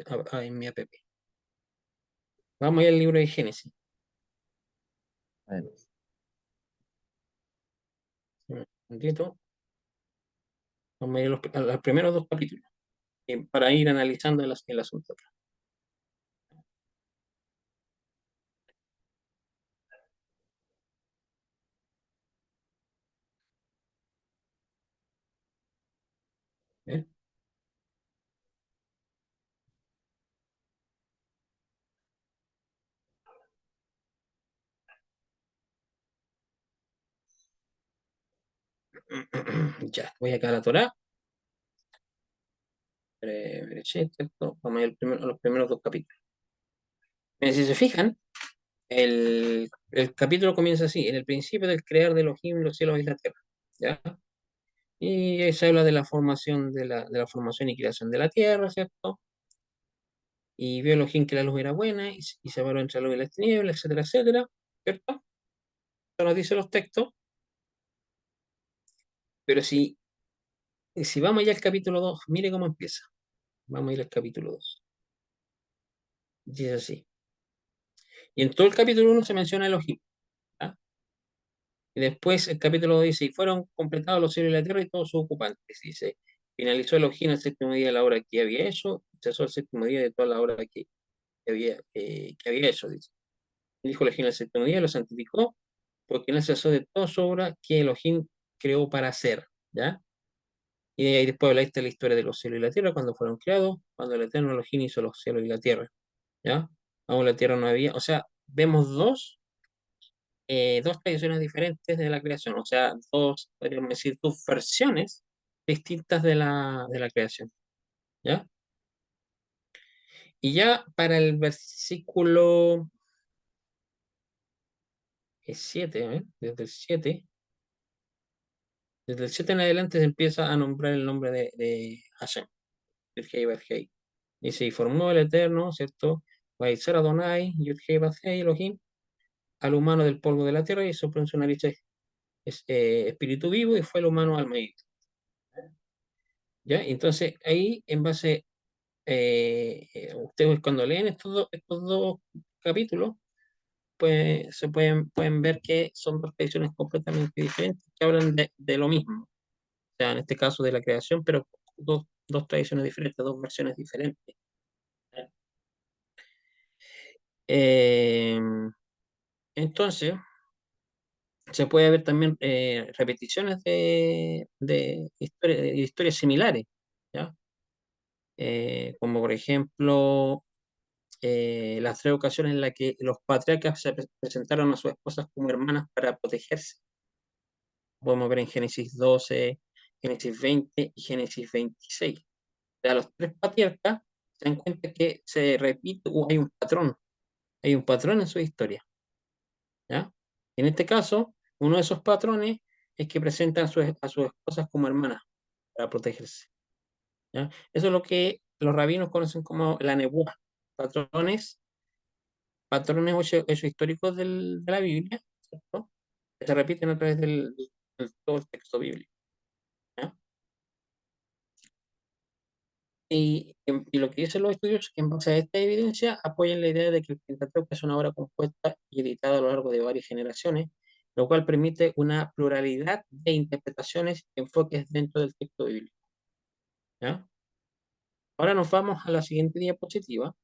Vamos a ir al libro de Génesis. Bueno, Un momentito. Vamos a ir a a los primeros dos capítulos, para ir analizando el asunto. ¿Eh? Ya, voy acá a la Torá. ¿Cierto? Vamos a ir a los primeros dos capítulos. Si se fijan, el capítulo comienza así: en el principio del crear de Elohim los cielos y la tierra. ¿Ya? Y ahí se habla de la formación de la formación y creación de la tierra, ¿cierto? Y vio Elohim que la luz era buena y separó entre la luz y las tinieblas, etcétera, etcétera, ¿cierto? Eso nos dicen los textos, pero si vamos ya al capítulo 2, mire cómo empieza. Vamos a ir al capítulo 2. Dice así. Y en todo el capítulo 1 se menciona Elohim. ¿Ya? Y después el capítulo 2 dice: y fueron completados los cielos y la tierra y todos sus ocupantes. Dice: finalizó Elohim el séptimo día de la hora que había hecho, y cesó el séptimo día de toda la hora que había hecho. Dice: dijo Elohim el séptimo día, lo santificó, porque no cesó de toda su obra que Elohim creó para hacer. ¿Ya? Y ahí después habla esta la historia de los cielos y la tierra, cuando fueron creados, cuando el eterno Elohim hizo los cielos y la tierra. ¿Ya? Aún la tierra no había. O sea, vemos dos tradiciones diferentes de la creación, o sea, podríamos decir, dos versiones distintas de de la creación, ¿ya? Y ya para el versículo 7, desde el 7 en adelante se empieza a nombrar el nombre de Hashem, Yud-Hei Vav-Hei. Dice: y formó el Eterno, ¿cierto? Vaitzar Adonai, Yud-Hei Vav-Hei, Elohim, al humano del polvo de la tierra y sopló en su nariz espíritu vivo y fue el humano alma viva. ¿Ya? Entonces ahí, en base, ustedes cuando leen estos dos capítulos, pues pueden ver que son dos tradiciones completamente diferentes que hablan de lo mismo. O sea, en este caso de la creación, pero dos tradiciones diferentes, dos versiones diferentes. Eh, entonces, se puede ver también repeticiones de historias similares, ¿ya? Como por ejemplo, las tres ocasiones en las que los patriarcas se presentaron a sus esposas como hermanas para protegerse. Podemos ver en Génesis 12, Génesis 20 y Génesis 26. O sea, los tres patriarcas se dan cuenta que se repite, o hay un patrón en su historia, ¿ya? En este caso, uno de esos patrones es que presentan a sus esposas como hermanas para protegerse, ¿ya? Eso es lo que los rabinos conocen como la nebuá, patrones patrones o hechos históricos de la Biblia, ¿cierto? Que se repiten a través todo el texto bíblico, ¿ya? Y lo que dicen los estudios es que en base a esta evidencia apoyan la idea de que el Pentateuco es una obra compuesta y editada a lo largo de varias generaciones, lo cual permite una pluralidad de interpretaciones y enfoques dentro del texto bíblico. ¿Ya? Ahora nos vamos a la siguiente diapositiva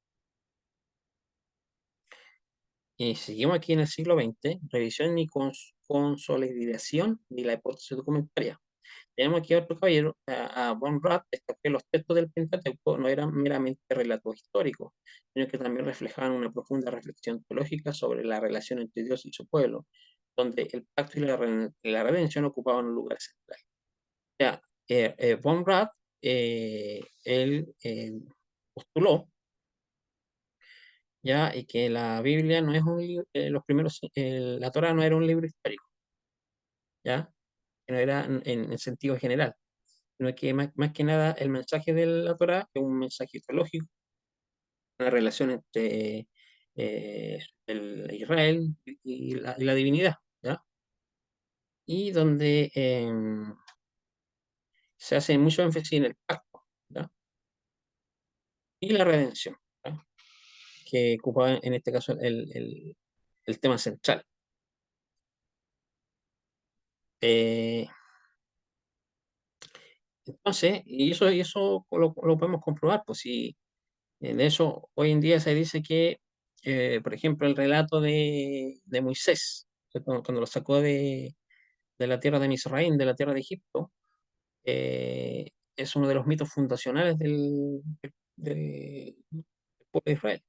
y seguimos aquí en el siglo XX, revisión y consolidación de la hipótesis documentaria. Tenemos aquí a otro caballero, a Von Rath, que los textos del Pentateuco no eran meramente relatos históricos, sino que también reflejaban una profunda reflexión teológica sobre la relación entre Dios y su pueblo, donde el pacto y la redención ocupaban un lugar central. O sea, Von Rath, él postuló ya y que la Biblia no es un libro, los primeros, la Torá no era un libro histórico, ya, que no era en sentido general, sino que más que nada el mensaje de la Torá es un mensaje teológico, una relación entre el Israel y la divinidad, ¿ya? Y donde se hace mucho énfasis en el pacto, ¿ya? Y la redención, ¿ya? Que ocupa en este caso el tema central. Eh, entonces, y eso lo podemos comprobar, pues si de eso hoy en día se dice que, por ejemplo, el relato de Moisés, ¿cierto? Cuando lo sacó de la tierra de Misraín, de la tierra de Egipto, es uno de los mitos fundacionales del pueblo de Israel.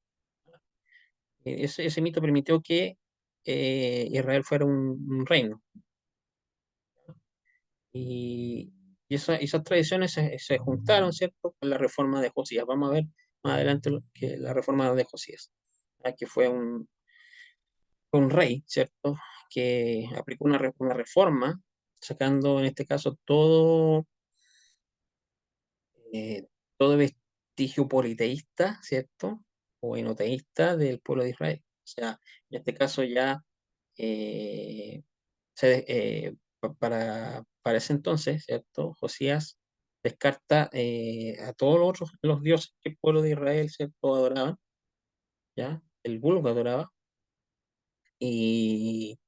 Ese mito permitió que Israel fuera un reino. Y, esas tradiciones se juntaron, ¿cierto?, con la reforma de Josías. Vamos a ver más adelante que la reforma de Josías, que fue un rey, ¿cierto?, que aplicó una reforma, sacando en este caso eh, todo vestigio politeísta, ¿cierto?, o enoteísta del pueblo de Israel. O sea, en este caso ya eh, para ese entonces, ¿cierto? Josías descarta a todos los dioses que el pueblo de Israel, ¿cierto?, adoraban, ¿ya? El vulgo adoraba, y,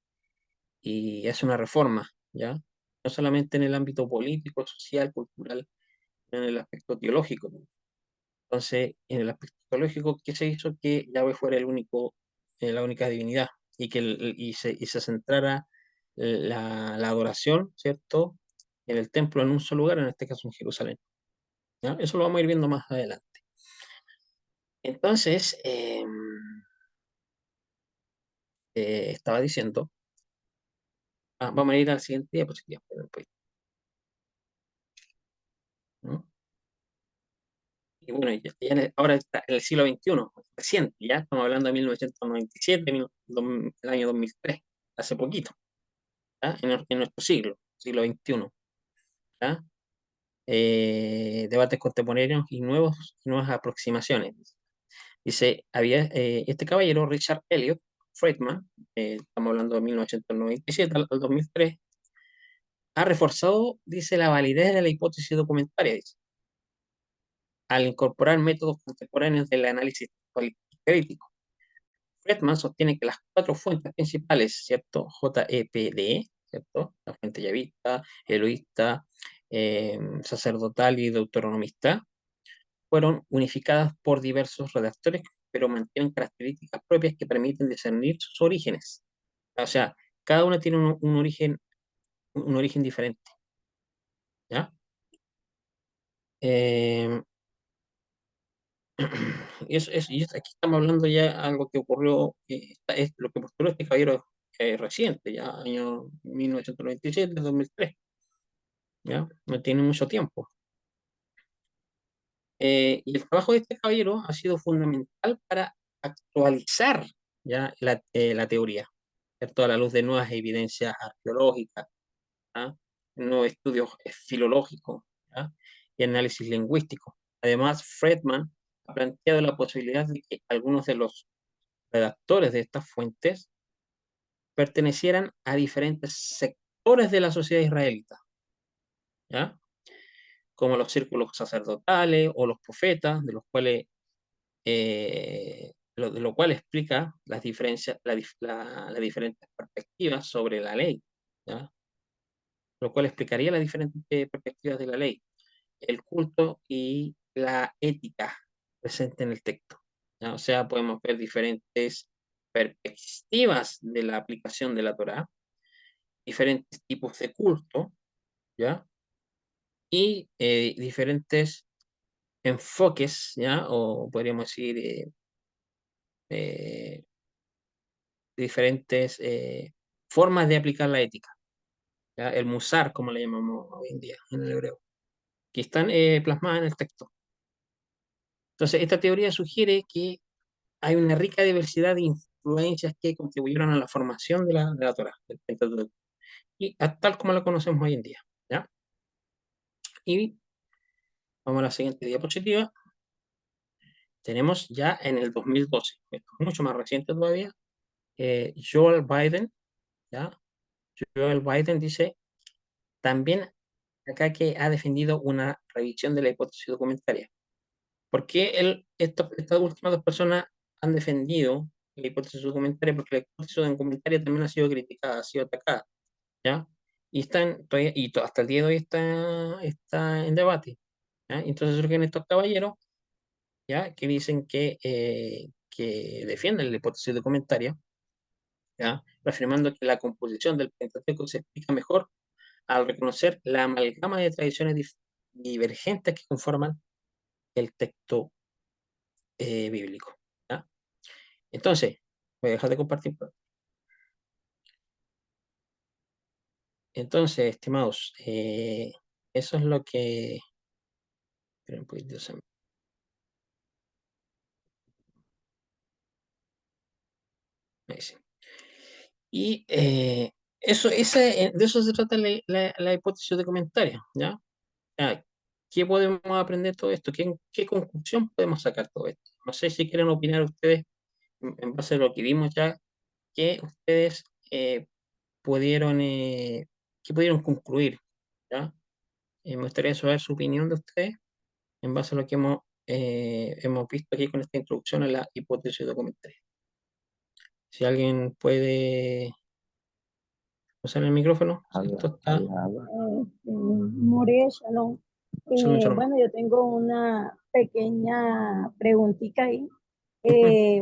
y hace una reforma, ¿ya? No solamente en el ámbito político, social, cultural, sino en el aspecto teológico. Entonces, en el aspecto teológico, ¿qué se hizo? Que Yahweh fuera la única divinidad y se centrara la adoración, ¿cierto? En el templo, en un solo lugar, en este caso en Jerusalén. ¿Ya? Eso lo vamos a ir viendo más adelante. Entonces, estaba diciendo, vamos a ir a la siguiente diapositiva. Pues, ¿no? Y bueno, ahora está en el siglo XXI, reciente, ya estamos hablando de 1997, el año 2003, hace poquito, ¿ya? En nuestro siglo XXI, ¿ya? Debates contemporáneos y nuevas aproximaciones. Dice, este caballero, Richard Elliot Friedman, estamos hablando de 1997 al 2003, ha reforzado, dice, la validez de la hipótesis documentaria, dice, al incorporar métodos contemporáneos del análisis crítico. Friedman sostiene que las cuatro fuentes principales, ¿cierto? JEPD, ¿cierto? La fuente yavista, eloísta, sacerdotal y deuteronomista, fueron unificadas por diversos redactores, pero mantienen características propias que permiten discernir sus orígenes. O sea, cada una tiene un origen diferente, ¿ya? Eh, aquí estamos hablando ya algo que ocurrió, es lo que postuló este caballero reciente, ya año 1997, 2003, ¿ya? No tiene mucho tiempo. Y el trabajo de este caballero ha sido fundamental para actualizar ya la teoría, ¿cierto? A la luz de nuevas evidencias arqueológicas, ¿ah? Nuevos estudios filológicos, ¿ah? Y análisis lingüístico. Además, Friedman ha planteado la posibilidad de que algunos de los redactores de estas fuentes pertenecieran a diferentes sectores de la sociedad israelita, ¿ya? como los círculos sacerdotales o los profetas, de los cuales, de lo cual explica las diferencias, las diferentes perspectivas sobre la ley, ¿ya? Lo cual explicaría las diferentes perspectivas de la ley, el culto y la ética presente en el texto, ¿ya? O sea, podemos ver diferentes perspectivas de la aplicación de la Torá, diferentes tipos de culto, ¿ya? Y diferentes enfoques, ¿ya? O podríamos decir eh, diferentes formas de aplicar la ética, ¿ya? El musar, como le llamamos hoy en día en el hebreo, que están plasmadas en el texto. Entonces, esta teoría sugiere que hay una rica diversidad de influencias que contribuyeron a la formación de la Torah, del Pentateuco, y tal como la conocemos hoy en día, ¿ya? Y vamos a la siguiente diapositiva. Tenemos ya en el 2012, esto es mucho más reciente todavía, Joel Biden, ¿ya? Joel Biden dice también acá que ha defendido una revisión de la hipótesis documentaria. ¿Por qué estas últimas dos personas han defendido la hipótesis documentaria? Porque la hipótesis documentaria también ha sido criticada, ha sido atacada, ¿ya? Y, hasta el día de hoy está en debate, ¿ya? Entonces surgen estos caballeros, ¿ya? Que dicen que defienden la hipótesis documentaria, ¿ya? Afirmando que la composición del Pentateuco se explica mejor al reconocer la amalgama de tradiciones divergentes que conforman el texto bíblico, ¿ya? Entonces, voy a dejar de compartir. Entonces, estimados, eso es lo que... esperen un poquito, me dice. Y de eso se trata la hipótesis de comentario, ¿ya? Ah, ¿qué podemos aprender de todo esto? ¿Qué conclusión podemos sacar de todo esto? No sé si quieren opinar ustedes en base a lo que vimos ya, que ustedes pudieron, que pudieron concluir, ¿ya? Me gustaría saber su opinión de ustedes en base a lo que hemos visto aquí con esta introducción a la hipótesis documentaria. Si alguien puede usar el micrófono, si Habla, esto está... habla, habla. More, Shalom. Shalom, shalom. Bueno, yo tengo una pequeña preguntita ahí.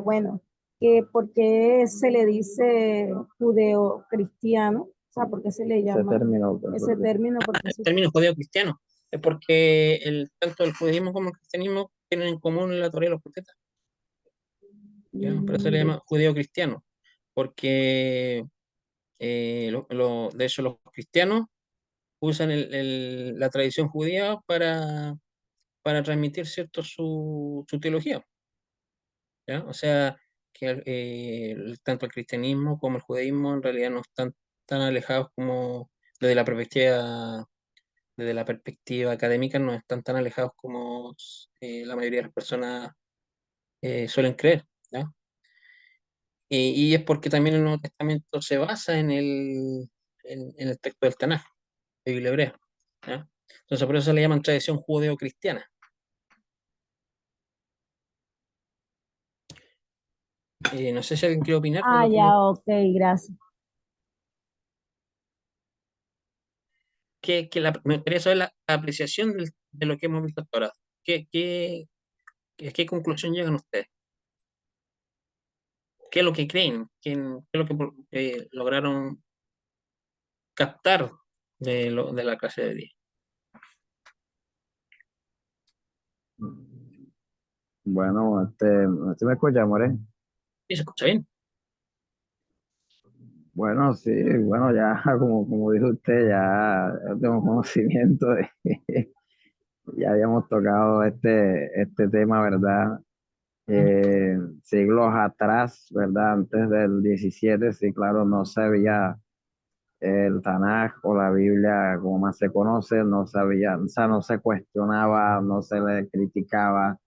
Bueno, que ¿por qué se le dice judeo-cristiano? O sea, ¿por qué se le Ese llama término, pues, ese término? Porque El término judeo-cristiano es porque tanto el judaísmo como el cristianismo tienen en común la Torá y los profetas, ¿ya? Por eso se le de- llama judeo-cristiano, porque de hecho los cristianos usan la tradición judía para transmitir cierto su teología, ¿ya? O sea, que tanto el cristianismo como el judaísmo en realidad no están tan alejados como desde la perspectiva, desde la perspectiva académica, no están tan alejados como la mayoría de las personas suelen creer, ¿ya? Y es porque también el Nuevo Testamento se basa en el texto del Tanaj, de Biblia hebrea, ¿ya? Entonces por eso se le llaman tradición judeo-cristiana. No sé si alguien quiere opinar de Ah, lo que ya, ok, gracias. me gustaría saber la apreciación de lo que hemos visto hasta ahora. ¿Qué conclusión llegan ustedes? ¿Qué es lo que creen? ¿Qué es lo que lograron captar de la clase de día? Bueno, ¿sí me escucha, More? ¿Sí se escucha bien? Bueno, sí, bueno, ya como dijo usted, ya tengo conocimiento de ya habíamos tocado este tema, ¿verdad? Mm. Siglos atrás, ¿verdad? Antes del 17 sí, claro, no se veía el Tanaj o la Biblia como más se conoce, no sabía, o sea, no se cuestionaba, no se le criticaba,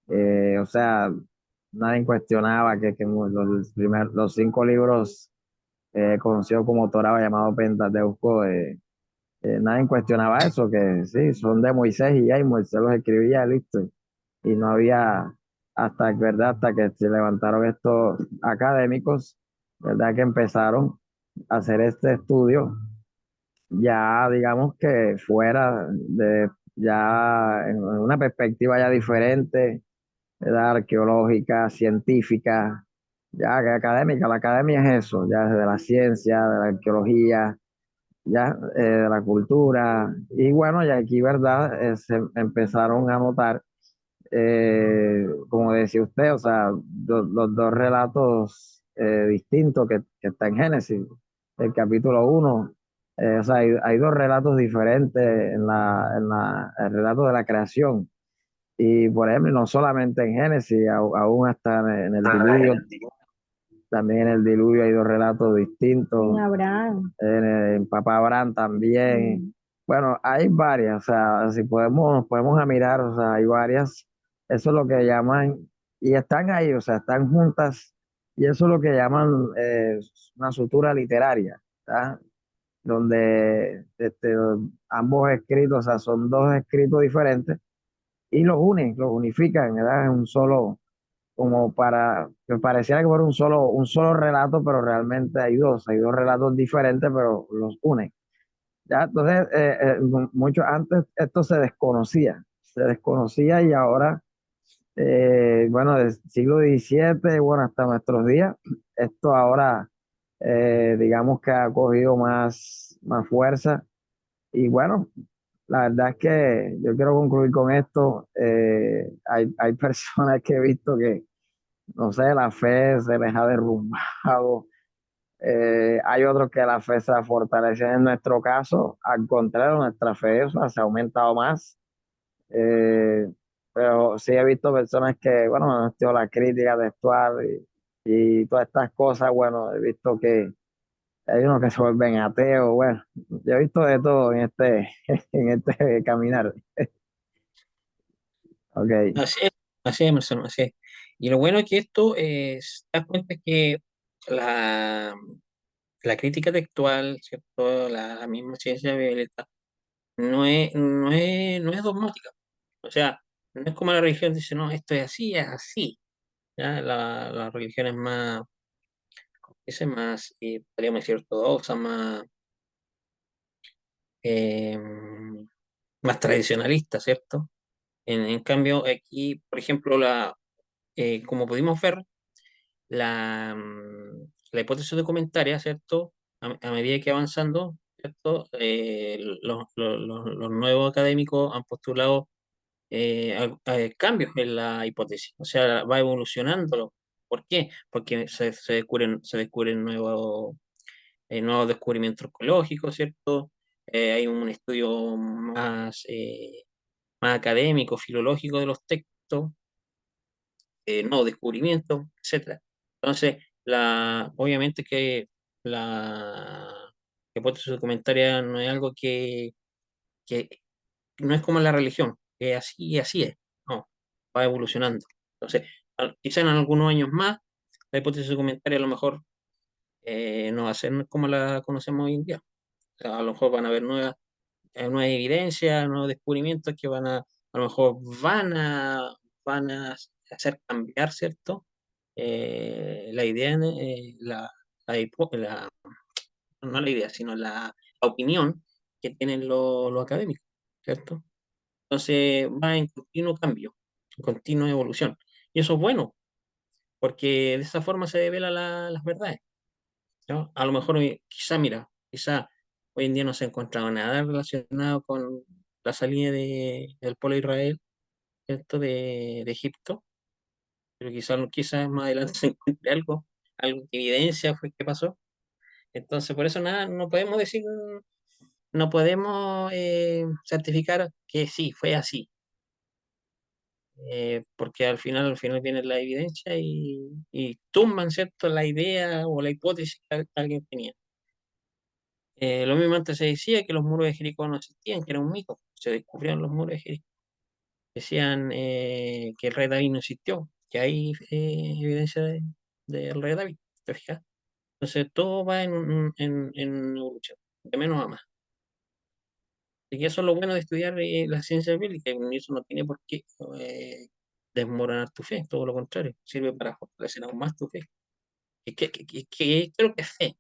o sea, nadie cuestionaba que los cinco libros conocidos como Torah, llamado Pentateuco, nadie cuestionaba eso, que sí, son de Moisés y ya, y Moisés los escribía, listo. Y no había, hasta, ¿verdad? Hasta que se levantaron estos académicos, ¿verdad? Que empezaron a hacer este estudio, ya digamos que fuera de, ya en una perspectiva ya diferente, ¿verdad? Arqueológica, científica, ya que académica. La academia es eso, ya desde la ciencia, de la arqueología, ya de la cultura. Y bueno, y aquí, ¿verdad? Se empezaron a notar, como decía usted, o sea, los dos relatos distintos que está en Génesis. El capítulo uno, o sea, hay dos relatos diferentes el relato de la creación. Y por ejemplo, no solamente en Génesis, aún hasta en el diluvio, también en el diluvio hay dos relatos En distintos, Abraham. en Papá Abraham también. Mm. Bueno, hay varias, o sea, si podemos, nos podemos a mirar, o sea, hay varias. Eso es lo que llaman, y están ahí, o sea, están juntas, y eso es lo que llaman una sutura literaria, ¿tá? Donde ambos escritos, o sea, son dos escritos diferentes, y los unen, los unifican, ¿verdad? En un solo, como para, que pareciera que fuera un solo relato, pero realmente hay dos relatos diferentes, pero los unen. Ya, entonces, mucho antes esto se desconocía y ahora, bueno, del siglo XVII, bueno, hasta nuestros días, esto ahora, digamos que ha cogido más fuerza. Y bueno, la verdad es que yo quiero concluir con esto. Hay personas que he visto que, no sé, la fe se les ha derrumbado. Hay otros que la fe se ha fortalecido. En nuestro caso, al contrario, nuestra fe, o sea, se ha aumentado más. Eh, pero sí he visto personas que, bueno, han estudiado la crítica textual y todas estas cosas. Bueno, he visto que hay unos que se vuelven ateos. Bueno, yo he visto de todo en en este caminar. Ok. Así es, Marcelo, así es. Y lo bueno es que esto es, te das cuenta que la, la crítica textual, ¿cierto? La misma ciencia bíblica no es dogmática. O sea, no es como la religión dice, no, esto es así. ¿Ya? La religión es más, es más, podríamos decir, ortodoxa, eh, más tradicionalista, ¿cierto? En cambio, aquí, por ejemplo, como pudimos ver, la hipótesis documentaria, ¿cierto? A medida que avanzando, ¿cierto? Los nuevos académicos han postulado a cambios en la hipótesis, o sea, va evolucionando. ¿Por qué? Porque se descubren nuevos descubrimientos arqueológicos, ¿cierto? Hay un estudio más académico, filológico de los textos, nuevos descubrimientos, etcétera. Entonces, obviamente que la hipótesis documentaria no es algo que no es como la religión, que así y así es, no, va evolucionando. Entonces, quizá en algunos años más, la hipótesis documentaria a lo mejor no va a ser como la conocemos hoy en día. O sea, a lo mejor van a haber nuevas evidencias, nuevos descubrimientos que a lo mejor van a hacer cambiar, ¿cierto? La idea, la, hipo- la- no la idea, sino la opinión que tienen los académicos, ¿cierto? Entonces va en continuo cambio, en continua evolución. Y eso es bueno, porque de esa forma se develan las verdades, ¿no? A lo mejor, quizá hoy en día no se ha encontrado nada relacionado con la salida del pueblo de Israel, ¿cierto? De Egipto, pero quizás más adelante se encuentre algo que evidencia fue que pasó. Entonces, por eso nada, no podemos decir, no podemos certificar que sí, fue así, porque al final viene la evidencia y tumban, ¿cierto?, la idea o la hipótesis que alguien tenía. Lo mismo antes se decía que los muros de Jericó no existían, que era un mito. Se descubrieron los muros de Jericó. Decían que el rey David no existió, que hay evidencia del rey David. ¿Te fijas? Entonces todo va en evolución, de menos a más. Y eso es lo bueno de estudiar la ciencia bíblica, y eso no tiene por qué eh, desmoronar tu fe, todo lo contrario, sirve para fortalecer aún más tu fe. ¿Qué es lo que es fe?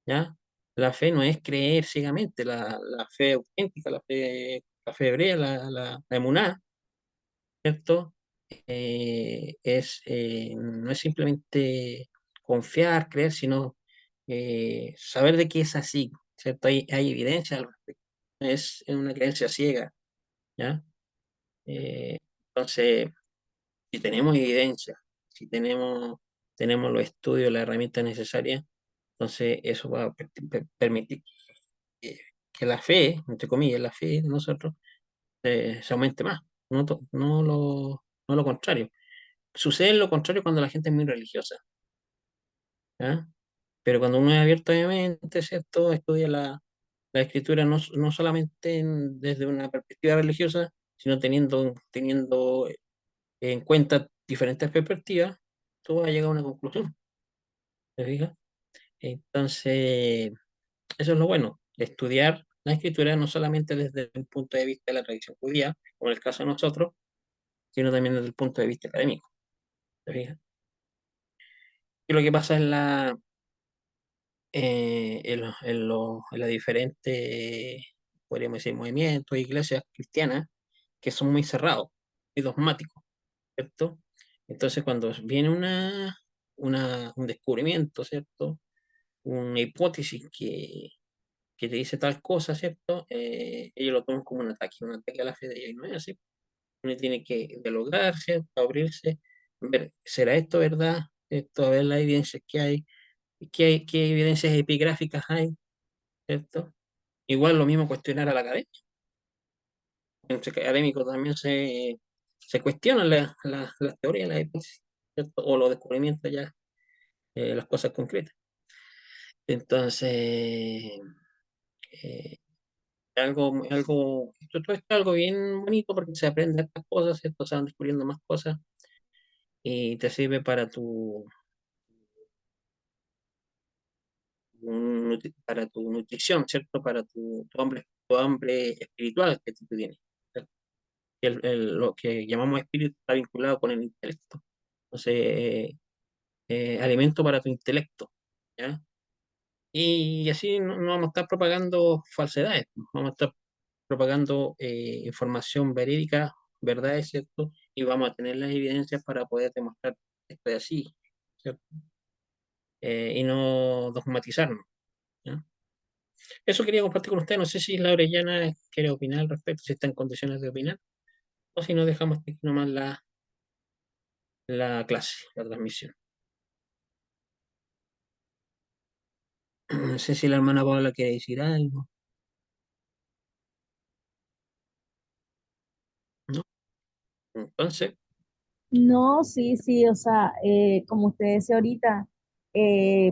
¿Ya? La fe no es creer ciegamente, la fe auténtica, la fe hebrea, la emuná, ¿cierto? No es simplemente confiar, creer, sino saber de qué es así, ¿cierto? Hay evidencia al respecto. Es una creencia ciega, ¿ya? Eh, entonces, si tenemos evidencia, si tenemos los estudios, las herramientas necesarias, entonces eso va a permitir que, que la fe, entre comillas, la fe de nosotros se aumente más, no lo contrario. Sucede lo contrario cuando la gente es muy religiosa, ¿ya? Pero cuando uno es abierto de mente, ¿cierto? Estudia la escritura no solamente desde una perspectiva religiosa, sino teniendo en cuenta diferentes perspectivas, tú vas a llegar a una conclusión, ¿te fijas? Entonces, eso es lo bueno, estudiar la escritura no solamente desde el punto de vista de la tradición judía, como en el caso de nosotros, sino también desde el punto de vista académico, ¿te fijas? Y lo que pasa en las diferentes, podríamos decir, movimientos, iglesias cristianas, que son muy cerrados y dogmáticos, ¿cierto? Entonces, cuando viene un descubrimiento, ¿cierto? Una hipótesis que te dice tal cosa, ¿cierto? Ellos lo toman como un ataque a la fe de ellos, y no es así. Uno tiene que dialogar, ¿cierto? Abrirse, ver, ¿será esto verdad? Esto, a ver las evidencias que hay, qué evidencias epigráficas hay, ¿cierto? Igual lo mismo cuestionar a la academia. Entre académicos también se cuestionan las teorías, las hipótesis, ¿cierto? O los descubrimientos ya, las cosas concretas. Entonces, eh, todo esto es algo bien bonito porque se aprende estas cosas, ¿cierto? Se van descubriendo más cosas y te sirve para tu nutrición, ¿cierto? Para tu hambre espiritual que tú tienes, ¿cierto? Lo que llamamos espíritu está vinculado con el intelecto. Entonces, alimento para tu intelecto, ¿ya? Y así no vamos a estar propagando falsedades, vamos a estar propagando información verídica, verdades, ¿cierto? Y vamos a tener las evidencias para poder demostrar que esto es así, ¿cierto? Y no dogmatizarnos, ¿ya? Eso quería compartir con usted. No sé si la Orellana quiere opinar al respecto, si está en condiciones de opinar, o si no dejamos aquí nomás la clase, la transmisión. No sé si la hermana Paula quiere decir algo, ¿no? Entonces, No, sí, sí, o sea, como usted decía ahorita,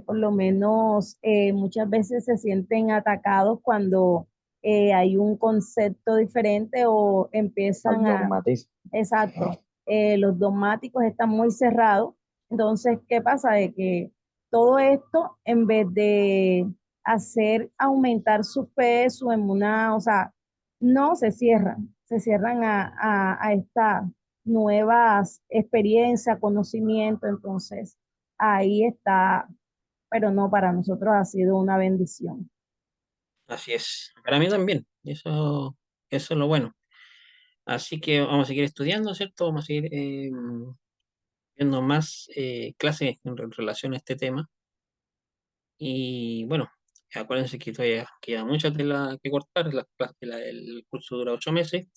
por lo menos muchas veces se sienten atacados cuando hay un concepto diferente o al empiezan a, dogmatismo. exacto, los dogmáticos están muy cerrados. Entonces, ¿qué pasa? De que todo esto, en vez de hacer aumentar su fe, su emuná, o sea, no se cierran a esta nuevas experiencias, conocimiento, entonces ahí está, pero no, para nosotros ha sido una bendición. así es. Para mí también. Eso es lo bueno. Así que vamos a seguir estudiando, ¿cierto? Vamos a seguir viendo más clases en relación a este tema. Y bueno, acuérdense que todavía queda mucha tela que cortar. El curso dura 8 meses,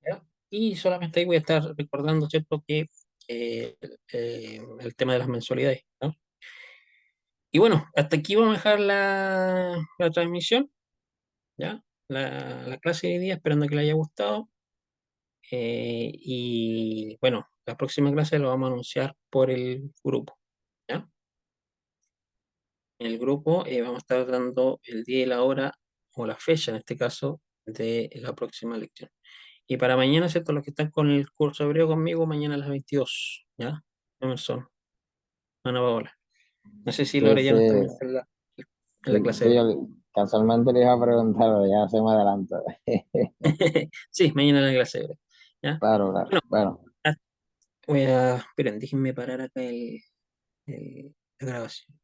¿ya? Y solamente ahí voy a estar recordando, ¿cierto? Que el tema de las mensualidades, ¿no? Y bueno, hasta aquí vamos a dejar la transmisión, ¿ya? La clase de hoy día, esperando que le haya gustado. Y bueno, la próxima clase lo vamos a anunciar por el grupo, ¿ya? En el grupo vamos a estar dando el día y la hora, o la fecha en este caso, de la próxima lección. Y para mañana, ¿cierto? Los que están con el curso hebreo conmigo, mañana a las 22, ¿ya? Emerson, Ana Paola. No sé si Sí, Lore ya sí, no está en la sí, clase sí, hebreo. casualmente le iba a preguntar, pero ya se me adelantó. Sí, mañana la clase. ¿Ya? Claro, claro. Bueno, Bueno, ah, voy a. Esperen, déjenme parar acá la grabación.